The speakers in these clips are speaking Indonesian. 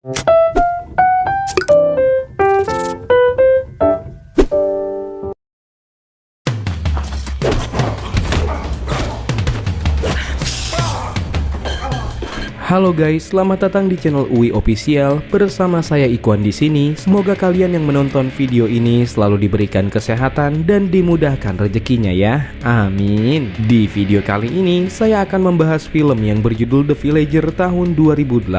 Halo guys, selamat datang di channel UI Official. Bersama saya Ikhwan di sini. Semoga kalian yang menonton video ini selalu diberikan kesehatan dan dimudahkan rezekinya ya. Amin. Di video kali ini saya akan membahas film yang berjudul The Villager tahun 2018.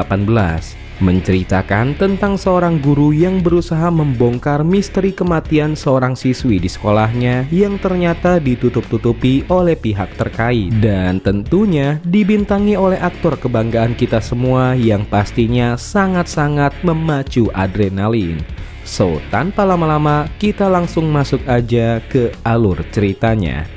Menceritakan tentang seorang guru yang berusaha membongkar misteri kematian seorang siswi di sekolahnya yang ternyata ditutup-tutupi oleh pihak terkait. Dan tentunya dibintangi oleh aktor kebanggaan kita semua yang pastinya sangat-sangat memacu adrenalin. So, tanpa lama-lama kita langsung masuk aja ke alur ceritanya.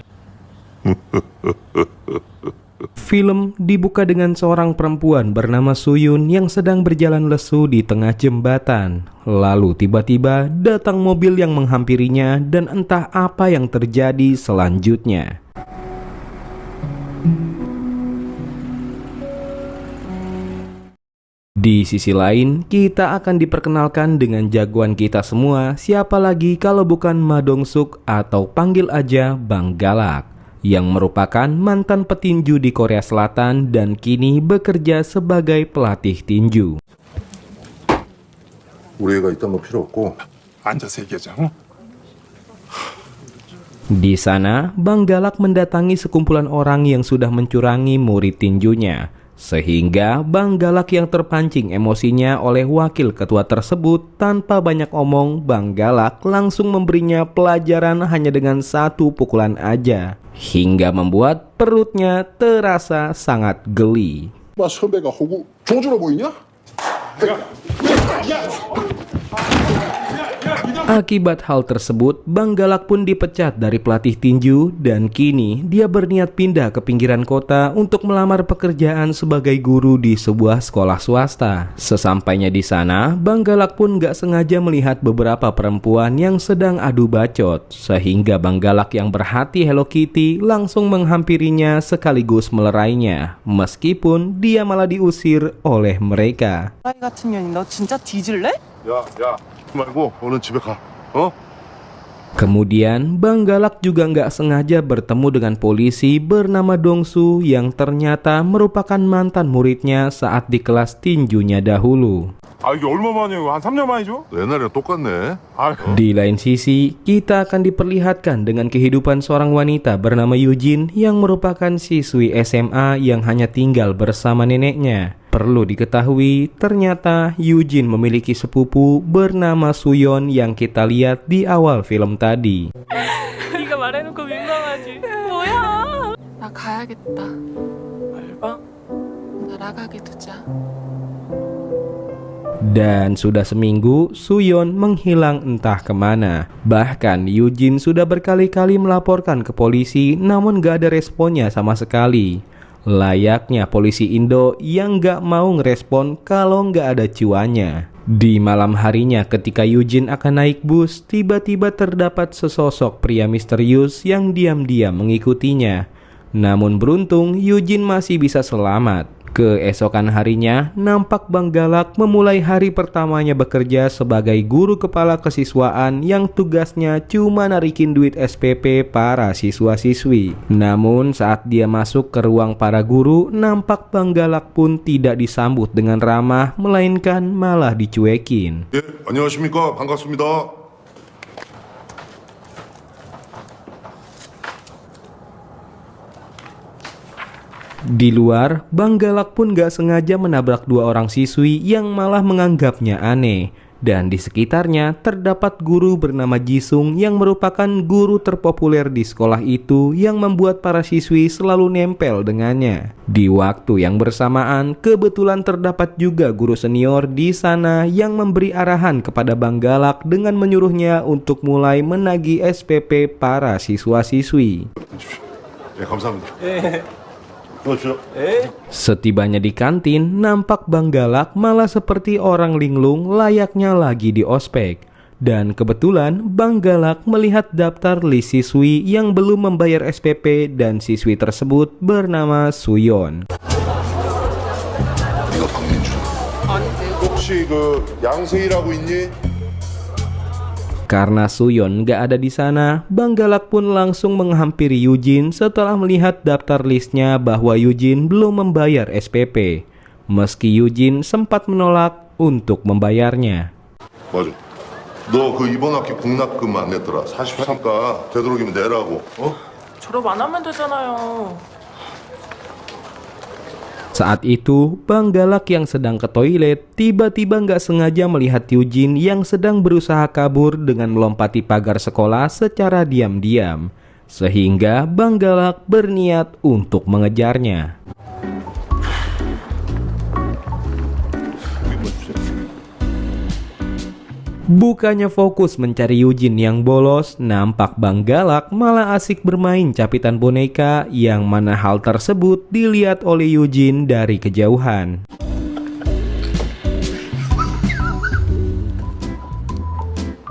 Film dibuka dengan seorang perempuan bernama Suyun yang sedang berjalan lesu di tengah jembatan. Lalu tiba-tiba datang mobil yang menghampirinya dan entah apa yang terjadi selanjutnya. Di sisi lain, kita akan diperkenalkan dengan jagoan kita semua, siapa lagi kalau bukan Ma Dong-suk atau panggil aja Bang Galak, yang merupakan mantan petinju di Korea Selatan dan kini bekerja sebagai pelatih tinju. 우리가 있던 거 필요 없고 앉아서 얘기하자. Di sana, Bang Galak mendatangi sekumpulan orang yang sudah mencurangi murid tinjunya. Sehingga Bang Galak yang terpancing emosinya oleh wakil ketua tersebut, tanpa banyak omong, Bang Galak langsung memberinya pelajaran hanya dengan satu pukulan aja, hingga membuat perutnya terasa sangat geli. 마 선배가 호구 종주로 보이냐? Akibat hal tersebut, Bang Galak pun dipecat dari pelatih tinju dan kini dia berniat pindah ke pinggiran kota untuk melamar pekerjaan sebagai guru di sebuah sekolah swasta. Sesampainya di sana, Bang Galak pun gak sengaja melihat beberapa perempuan yang sedang adu bacot, sehingga Bang Galak yang berhati Hello Kitty langsung menghampirinya sekaligus melerainya, meskipun dia malah diusir oleh mereka. 아이 같은 년이 너 진짜 뒤질래? 야 말고 얼른 집에 가. 어? Kemudian Bang Galak juga nggak sengaja bertemu dengan polisi bernama Dongsu yang ternyata merupakan mantan muridnya saat di kelas tinjunya dahulu. 아 이게 얼마 만이에요? 한 3년 만이죠? 옛날이랑 똑같네. Di lain sisi, kita akan diperlihatkan dengan kehidupan seorang wanita bernama Yujin yang merupakan siswi SMA yang hanya tinggal bersama neneknya. Perlu diketahui, ternyata Yujin memiliki sepupu bernama Suyon yang kita lihat di awal film tadi. 네가 말해놓고 민망하지. 뭐야? 나 가야겠다. 알바? 나 나가게 두자. Dan sudah seminggu, Suyon menghilang entah kemana. Bahkan Yujin sudah berkali-kali melaporkan ke polisi, namun gak ada responnya sama sekali. Layaknya polisi Indo yang gak mau ngerespon kalau gak ada cuannya. Di malam harinya ketika Yujin akan naik bus, tiba-tiba terdapat sesosok pria misterius yang diam-diam mengikutinya. Namun beruntung Yujin masih bisa selamat. Keesokan harinya, nampak Bang Galak memulai hari pertamanya bekerja sebagai guru kepala kesiswaan yang tugasnya cuma narikin duit SPP para siswa-siswi. Namun saat dia masuk ke ruang para guru, nampak Bang Galak pun tidak disambut dengan ramah, melainkan malah dicuekin. 예, 안녕하십니까? 반갑습니다. Di luar, Bang Galak pun gak sengaja menabrak dua orang siswi yang malah menganggapnya aneh. Dan di sekitarnya terdapat guru bernama Jisung yang merupakan guru terpopuler di sekolah itu yang membuat para siswi selalu nempel dengannya. Di waktu yang bersamaan, kebetulan terdapat juga guru senior di sana yang memberi arahan kepada Bang Galak dengan menyuruhnya untuk mulai menagih SPP para siswa-siswi. 예, 감사합니다. Setibanya di kantin, nampak Bang Galak malah seperti orang linglung layaknya lagi di ospek. Dan kebetulan Bang Galak melihat daftar list siswi yang belum membayar SPP dan siswi tersebut bernama Suyon. 네가 박민주야. 아닌데. 혹시 혹시 그 양세희라고 있니? Karena Suyon gak ada di sana, Bang Galak pun langsung menghampiri Eugene setelah melihat daftar listnya bahwa Eugene belum membayar SPP. Meski Eugene sempat menolak untuk membayarnya. 맞아. 너 그 이번 학기 공납금 안 냈더라. 43가 되도록이면 내라고. 졸업 안 하면 되잖아요. Saat itu, Bang Galak yang sedang ke toilet tiba-tiba nggak sengaja melihat Eugene yang sedang berusaha kabur dengan melompati pagar sekolah secara diam-diam. Sehingga Bang Galak berniat untuk mengejarnya. Bukannya fokus mencari Eugene yang bolos, nampak Bang Galak malah asik bermain capitan boneka yang mana hal tersebut dilihat oleh Eugene dari kejauhan.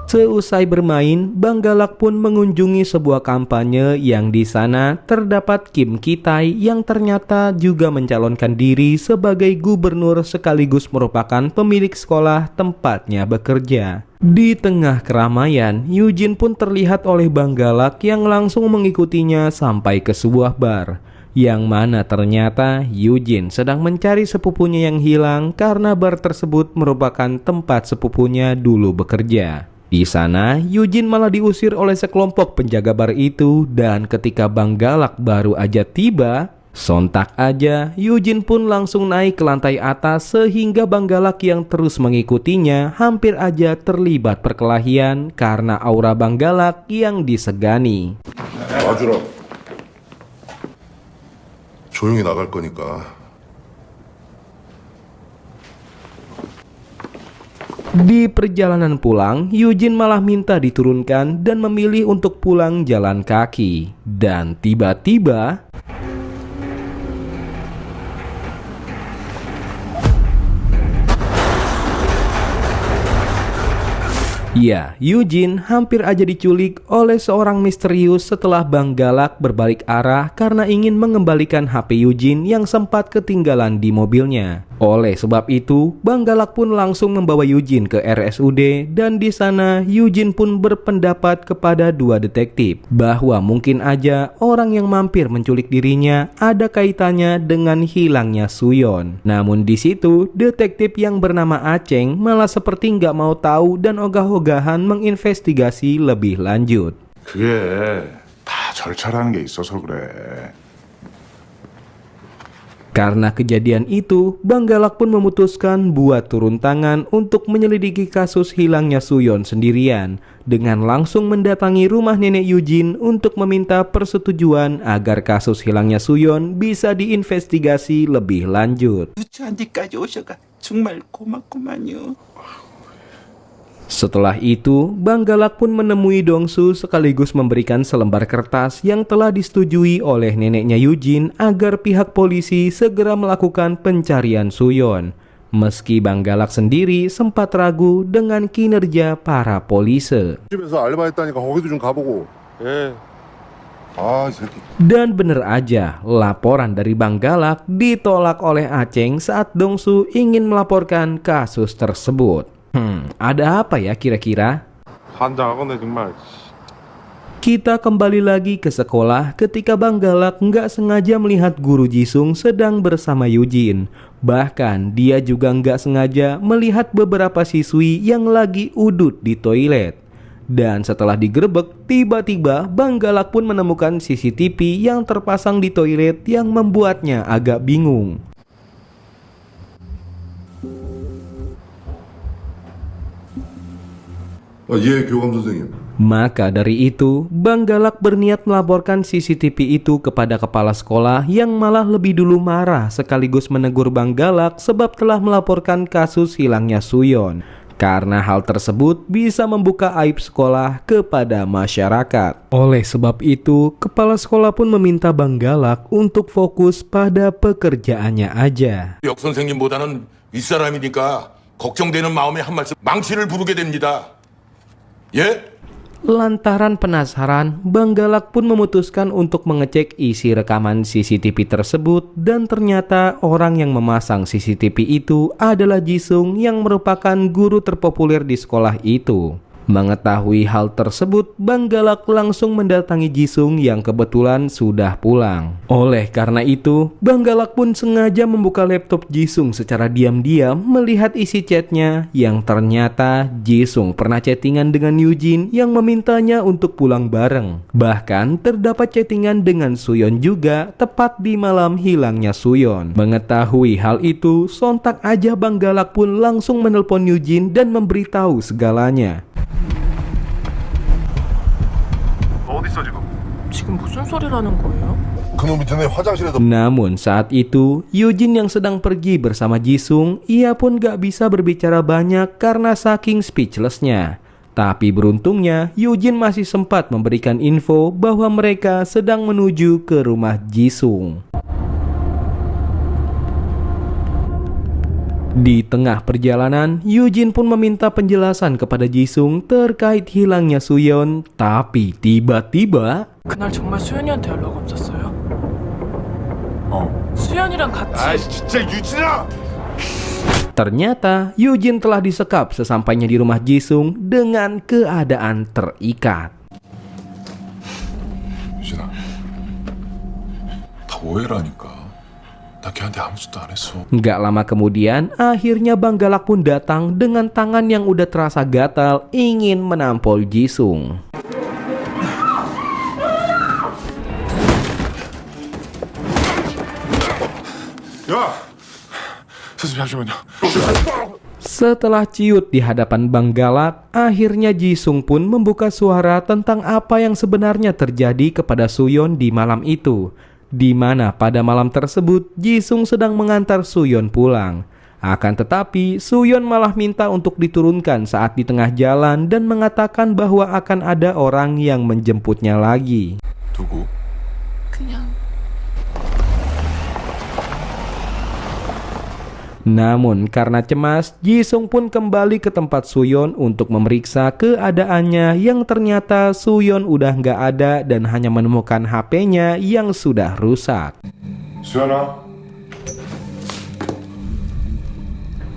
Seusai bermain, Bang Galak pun mengunjungi sebuah kampanye yang di sana terdapat Kim Ki-tae yang ternyata juga mencalonkan diri sebagai gubernur sekaligus merupakan pemilik sekolah tempatnya bekerja. Di tengah keramaian, Eugene pun terlihat oleh Bang Galak yang langsung mengikutinya sampai ke sebuah bar. Yang mana ternyata Eugene sedang mencari sepupunya yang hilang karena bar tersebut merupakan tempat sepupunya dulu bekerja. Di sana, Eugene malah diusir oleh sekelompok penjaga bar itu dan ketika Bang Galak baru aja tiba, sontak aja Eugene pun langsung naik ke lantai atas sehingga Bang Galak yang terus mengikutinya hampir aja terlibat perkelahian karena aura Bang Galak yang disegani. 와주라. 조용히 나갈 거니까. Di perjalanan pulang, Eugene malah minta diturunkan dan memilih untuk pulang jalan kaki. Dan tiba-tiba ya, Eugene hampir aja diculik oleh seorang misterius setelah Bang Galak berbalik arah karena ingin mengembalikan HP Eugene yang sempat ketinggalan di mobilnya. Oleh sebab itu, Bang Galak pun langsung membawa Eugene ke RSUD dan di sana Eugene pun berpendapat kepada dua detektif bahwa mungkin aja orang yang mampir menculik dirinya ada kaitannya dengan hilangnya Suyon. Namun di situ, detektif yang bernama Aceng malah seperti nggak mau tahu dan ogah-ogahan menginvestigasi lebih lanjut. 그게 다 절차라는 게 있어서 그래. Karena kejadian itu, Bang Galak pun memutuskan buat turun tangan untuk menyelidiki kasus hilangnya Suyon sendirian dengan langsung mendatangi rumah nenek Eugene untuk meminta persetujuan agar kasus hilangnya Suyon bisa diinvestigasi lebih lanjut. 저한테까지 오셔가 정말 고맙구만요. Setelah itu, Bang Galak pun menemui Dongsu sekaligus memberikan selembar kertas yang telah disetujui oleh neneknya Eugene agar pihak polisi segera melakukan pencarian Suyon. Meski Bang Galak sendiri sempat ragu dengan kinerja para polisi. 집에서 알바했다니까 거기도 좀 가보고. 예. 아, 이 새끼. Dan bener aja, laporan dari Bang Galak ditolak oleh Aceng saat Dongsu ingin melaporkan kasus tersebut. Ada apa ya kira-kira? 환장하겠네 정말. Kita kembali lagi ke sekolah ketika Bang Galak nggak sengaja melihat Guru Jisung sedang bersama Eugene. Bahkan dia juga nggak sengaja melihat beberapa siswi yang lagi udut di toilet. Dan setelah digerebek, tiba-tiba Bang Galak pun menemukan CCTV yang terpasang di toilet yang membuatnya agak bingung. 예, 교감 선생님. Maka dari itu, Bang Galak berniat melaporkan CCTV itu kepada kepala sekolah yang malah lebih dulu marah sekaligus menegur Bang Galak sebab telah melaporkan kasus hilangnya Suyon. Karena hal tersebut bisa membuka aib sekolah kepada masyarakat. Oleh sebab itu, kepala sekolah pun meminta Bang Galak untuk fokus pada pekerjaannya aja. 역 선생님보다는 윗사람이니까 걱정되는 마음에 한 말씀 망치를 부르게 됩니다. 예? Lantaran penasaran, Bang Galak pun memutuskan untuk mengecek isi rekaman CCTV tersebut dan ternyata orang yang memasang CCTV itu adalah Jisung yang merupakan guru terpopuler di sekolah itu. Mengetahui hal tersebut, Bang Galak langsung mendatangi Jisung yang kebetulan sudah pulang. Oleh karena itu, Bang Galak pun sengaja membuka laptop Jisung secara diam-diam melihat isi chatnya yang ternyata Jisung pernah chattingan dengan Yujin yang memintanya untuk pulang bareng. Bahkan terdapat chattingan dengan Suyon juga tepat di malam hilangnya Suyon. Mengetahui hal itu, sontak aja Bang Galak pun langsung menelpon Yujin dan memberitahu segalanya. 지금 무슨 소리라는 거예요? 그놈이 드네 화장실에서. Namun saat itu, Yujin yang sedang pergi bersama Jisung, ia pun gak bisa berbicara banyak karena saking speechlessnya. Tapi beruntungnya, Yujin masih sempat memberikan info bahwa mereka sedang menuju ke rumah Jisung. Di tengah perjalanan, Yujin pun meminta penjelasan kepada Jisung terkait hilangnya Suyon, tapi tiba-tiba 그날 정말 수연이한테 연락 없었어요? 수연이랑 같이 진짜 유진아! ternyata Yujin telah disekap sesampainya di rumah Jisung dengan keadaan terikat. 유진아, 다 오해라니까. 나 걔한테 아무 짓도 안 했어. Gak lama kemudian, akhirnya Bang Galak pun datang dengan tangan yang udah terasa gatal ingin menampol Jisung. 야! 선생님 잠시만요. Setelah ciut di hadapan Bang Galak, akhirnya Jisung pun membuka suara tentang apa yang sebenarnya terjadi kepada Suyon di malam itu, di mana pada malam tersebut Jisung sedang mengantar Suyon pulang. Akan tetapi Suyon malah minta untuk diturunkan saat di tengah jalan dan mengatakan bahwa akan ada orang yang menjemputnya lagi. 누구? Namun karena cemas, Jisung pun kembali ke tempat Suyon untuk memeriksa keadaannya yang ternyata Suyon udah nggak ada dan hanya menemukan HP-nya yang sudah rusak. 수연아.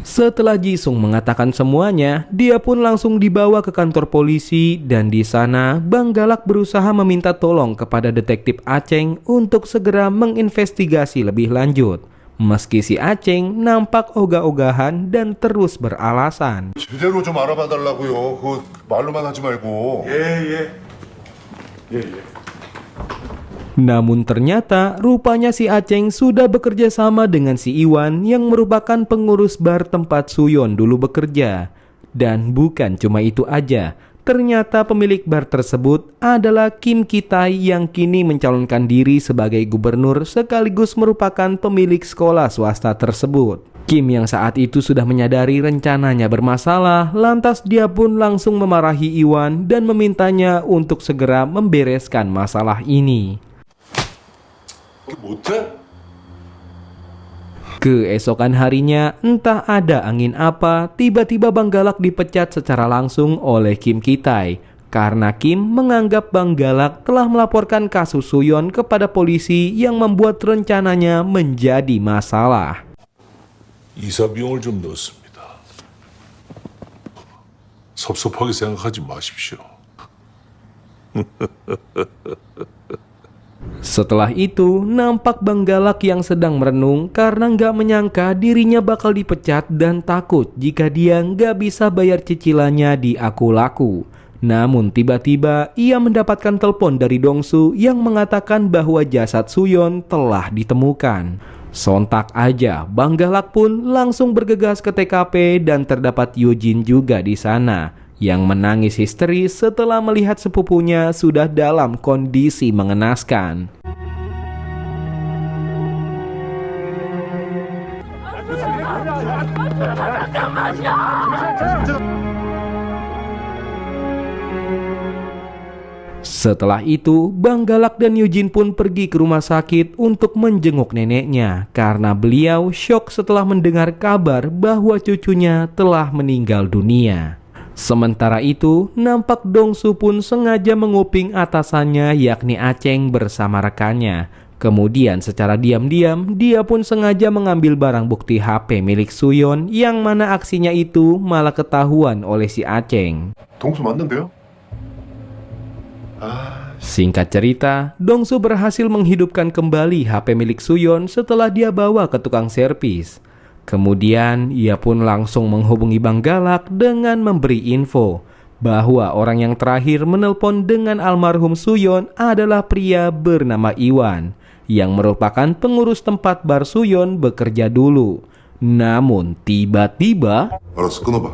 Setelah Jisung mengatakan semuanya, dia pun langsung dibawa ke kantor polisi dan di sana Bang Galak berusaha meminta tolong kepada detektif Aceng untuk segera menginvestigasi lebih lanjut. Meski si Aceng nampak ogah-ogahan dan terus beralasan. 제대로 좀 알아봐 달라고요. 그 말로만 하지 말고. 예. Namun ternyata rupanya si Aceng sudah bekerja sama dengan si Iwan yang merupakan pengurus bar tempat Suyon dulu bekerja. Dan bukan cuma itu aja, ternyata pemilik bar tersebut adalah Kim Ki-tae yang kini mencalonkan diri sebagai gubernur sekaligus merupakan pemilik sekolah swasta tersebut. Kim yang saat itu sudah menyadari rencananya bermasalah, lantas dia pun langsung memarahi Iwan dan memintanya untuk segera membereskan masalah ini. 못해? Keesokan harinya, entah ada angin apa, tiba-tiba Bang Galak dipecat secara langsung oleh Kim Ki-tae karena Kim menganggap Bang Galak telah melaporkan kasus Suyon kepada polisi yang membuat rencananya menjadi masalah. 이사 비용을 좀 넣었습니다. 섭섭하게 생각하지 마십시오. Setelah itu, nampak Bang Galak yang sedang merenung karena nggak menyangka dirinya bakal dipecat dan takut jika dia nggak bisa bayar cicilannya di Aku Laku. Namun tiba-tiba ia mendapatkan telepon dari Dongsu yang mengatakan bahwa jasad Suyon telah ditemukan. Sontak aja, Bang Galak pun langsung bergegas ke TKP dan terdapat Yujin juga di sana, yang menangis histeris setelah melihat sepupunya sudah dalam kondisi mengenaskan. Setelah itu, Bang Galak dan Yujin pun pergi ke rumah sakit untuk menjenguk neneknya karena beliau syok setelah mendengar kabar bahwa cucunya telah meninggal dunia. Sementara itu, nampak Dongsu pun sengaja menguping atasannya yakni Aceng bersama rekannya. Kemudian secara diam-diam, dia pun sengaja mengambil barang bukti HP milik Suyon yang mana aksinya itu malah ketahuan oleh si Aceng. 동수 맞는데요? Singkat cerita, Dongsu berhasil menghidupkan kembali HP milik Suyon setelah dia bawa ke tukang servis. Kemudian, ia pun langsung menghubungi Bang Galak dengan memberi info bahwa orang yang terakhir menelpon dengan almarhum Suyon adalah pria bernama Iwan, yang merupakan pengurus tempat bar Suyon bekerja dulu. Namun, tiba-tiba... 알았어, 끊어봐.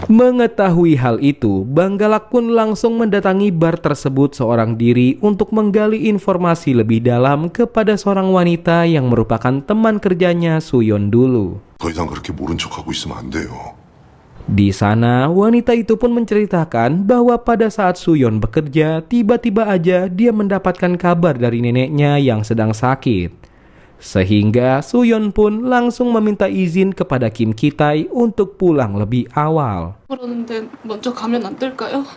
Mengetahui hal itu, Bang Galak pun langsung mendatangi bar tersebut seorang diri untuk menggali informasi lebih dalam kepada seorang wanita yang merupakan teman kerjanya Suyon dulu. 더 이상 그렇게 모른 척하고 있으면 안 돼요. Di sana, wanita itu pun menceritakan bahwa pada saat Suyon bekerja, tiba-tiba aja dia mendapatkan kabar dari neneknya yang sedang sakit. Sehingga Suyon pun langsung meminta izin kepada Kim Ki-tae untuk pulang lebih awal. 그러는데 먼저 가면 안 될까요?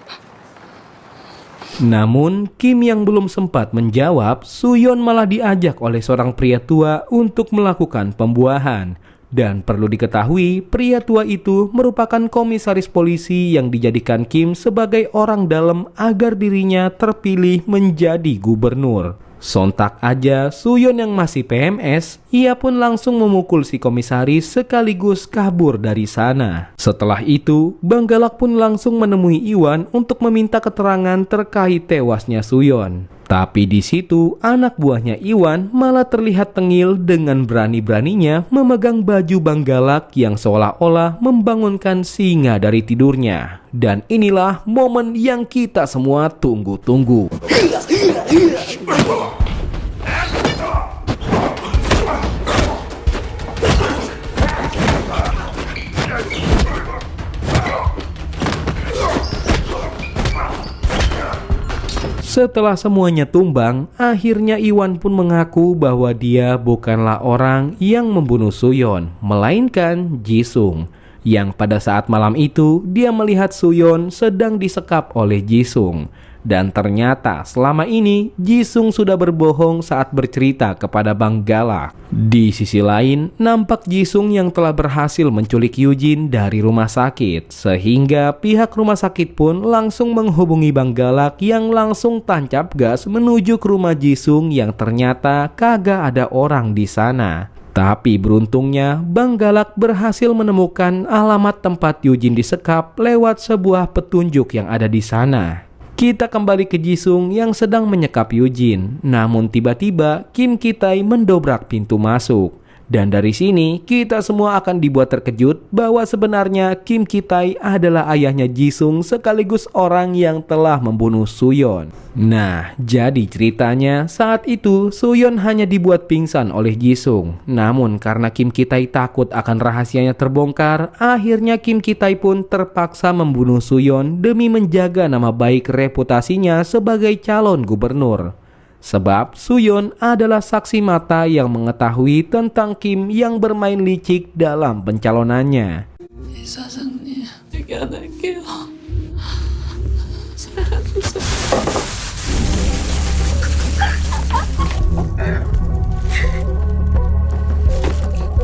Namun, Kim yang belum sempat menjawab, Suyon malah diajak oleh seorang pria tua untuk melakukan pembuahan. Dan perlu diketahui, pria tua itu merupakan komisaris polisi yang dijadikan Kim sebagai orang dalam agar dirinya terpilih menjadi gubernur. Sontak aja, Suyon yang masih PMS, ia pun langsung memukul si komisaris sekaligus kabur dari sana. Setelah itu, Bang Galak pun langsung menemui Iwan untuk meminta keterangan terkait tewasnya Suyon. Tapi di situ, anak buahnya Iwan malah terlihat tengil dengan berani-beraninya memegang baju Bang Galak yang seolah-olah membangunkan singa dari tidurnya. Dan inilah momen yang kita semua tunggu-tunggu. Setelah semuanya tumbang, akhirnya Iwan pun mengaku bahwa dia bukanlah orang yang membunuh Suyon, melainkan Jisung. Yang pada saat malam itu, dia melihat Suyon sedang disekap oleh Jisung. Dan ternyata selama ini Jisung sudah berbohong saat bercerita kepada Bang Galak. Di sisi lain, nampak Jisung yang telah berhasil menculik Yujin dari rumah sakit. Sehingga pihak rumah sakit pun langsung menghubungi Bang Galak yang langsung tancap gas menuju ke rumah Jisung yang ternyata kagak ada orang di sana. Tapi beruntungnya, Bang Galak berhasil menemukan alamat tempat Yujin disekap lewat sebuah petunjuk yang ada di sana. Kita kembali ke Jisung yang sedang menyekap Yujin. Namun tiba-tiba Kim Ki-tae mendobrak pintu masuk. Dan dari sini kita semua akan dibuat terkejut bahwa sebenarnya Kim Ki-tae adalah ayahnya Jisung sekaligus orang yang telah membunuh Suyon. Nah, jadi ceritanya saat itu Suyon hanya dibuat pingsan oleh Jisung. Namun karena Kim Ki-tae takut akan rahasianya terbongkar, akhirnya Kim Ki-tae pun terpaksa membunuh Suyon demi menjaga nama baik reputasinya sebagai calon gubernur. Sebab Suyon adalah saksi mata yang mengetahui tentang Kim yang bermain licik dalam pencalonannya. 사장님, 되게 안 할게요. 살려주세요.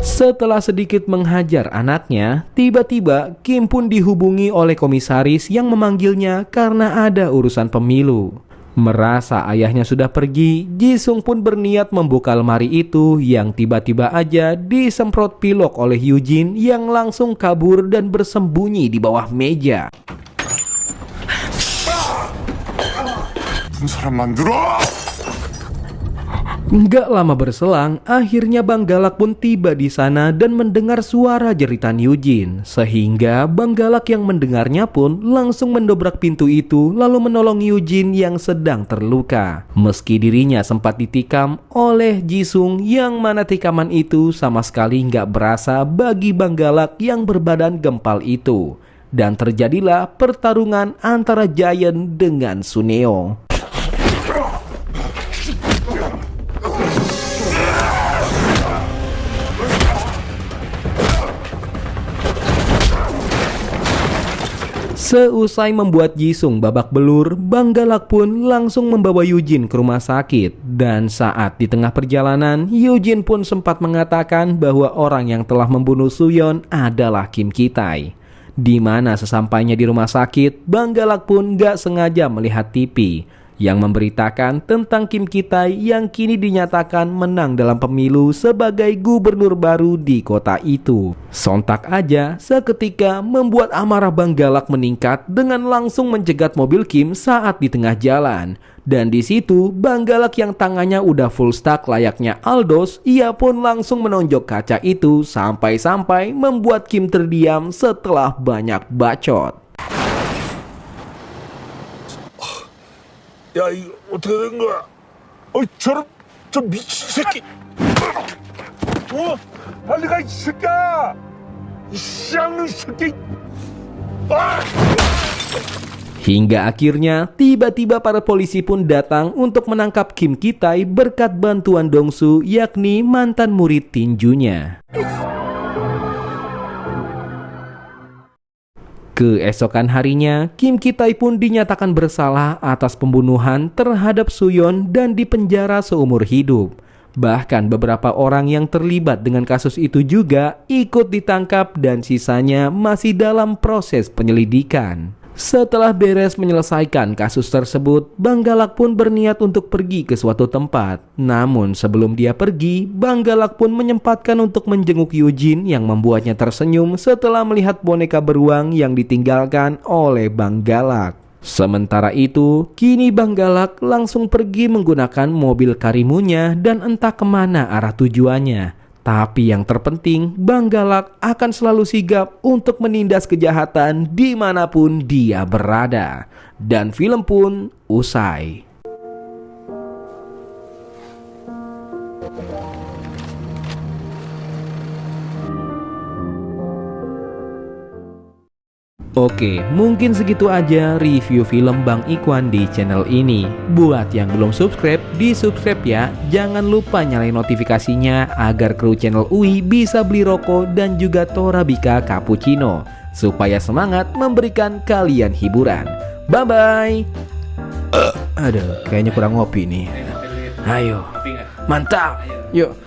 Setelah sedikit menghajar anaknya, tiba-tiba Kim pun dihubungi oleh komisaris yang memanggilnya karena ada urusan pemilu. Merasa ayahnya sudah pergi, Jisung pun berniat membuka lemari itu yang tiba-tiba aja disemprot pilok oleh Yujin yang langsung kabur dan bersembunyi di bawah meja. 무슨 사람 만들어! Nggak lama berselang, akhirnya Bang Galak pun tiba di sana dan mendengar suara jeritan Yujin. Sehingga Bang Galak yang mendengarnya pun langsung mendobrak pintu itu lalu menolong Yujin yang sedang terluka. Meski dirinya sempat ditikam oleh Jisung yang mana tikaman itu sama sekali nggak berasa bagi Bang Galak yang berbadan gempal itu. Dan terjadilah pertarungan antara Giant dengan Suneo. Seusai membuat Jisung babak belur, Bang Galak pun langsung membawa Eugene ke rumah sakit. Dan saat di tengah perjalanan, Eugene pun sempat mengatakan bahwa orang yang telah membunuh Suyeon adalah Kim Ki-tae. Di mana sesampainya di rumah sakit, Bang Galak pun gak sengaja melihat TV yang memberitakan tentang Kim Ki-tae yang kini dinyatakan menang dalam pemilu sebagai gubernur baru di kota itu. Sontak aja, seketika membuat amarah Bang Galak meningkat dengan langsung mencegat mobil Kim saat di tengah jalan. Dan di situ Bang Galak yang tangannya udah full stack layaknya Aldos, ia pun langsung menonjok kaca itu sampai-sampai membuat Kim terdiam setelah banyak bacot. 야, 이거 어떻게 된 거야? 저 미친 새끼! 빨리 가, 이 새끼야! 이 쌍놈 새끼! Hingga akhirnya tiba-tiba para polisi pun datang untuk menangkap Kim Ki-tae berkat bantuan Dong-su, yakni mantan murid tinjunya. Keesokan harinya, Kim Ki-tae pun dinyatakan bersalah atas pembunuhan terhadap Suyeon dan dipenjara seumur hidup. Bahkan beberapa orang yang terlibat dengan kasus itu juga ikut ditangkap dan sisanya masih dalam proses penyelidikan. Setelah beres menyelesaikan kasus tersebut, Bang Galak pun berniat untuk pergi ke suatu tempat. Namun sebelum dia pergi, Bang Galak pun menyempatkan untuk menjenguk Eugene yang membuatnya tersenyum setelah melihat boneka beruang yang ditinggalkan oleh Bang Galak. Sementara itu, kini Bang Galak langsung pergi menggunakan mobil Karimunya dan entah kemana arah tujuannya. Tapi yang terpenting, Bang Galak akan selalu sigap untuk menindas kejahatan dimanapun dia berada. Dan film pun usai. Oke, mungkin segitu aja review film Bang Ikhwan di channel ini. Buat yang belum subscribe, di-subscribe ya. Jangan lupa nyalain notifikasinya agar kru channel UI bisa beli rokok dan juga Torabika Cappuccino supaya semangat memberikan kalian hiburan. Bye-bye. Aduh, kayaknya kurang ngopi nih. Ayo, mantap. Yuk.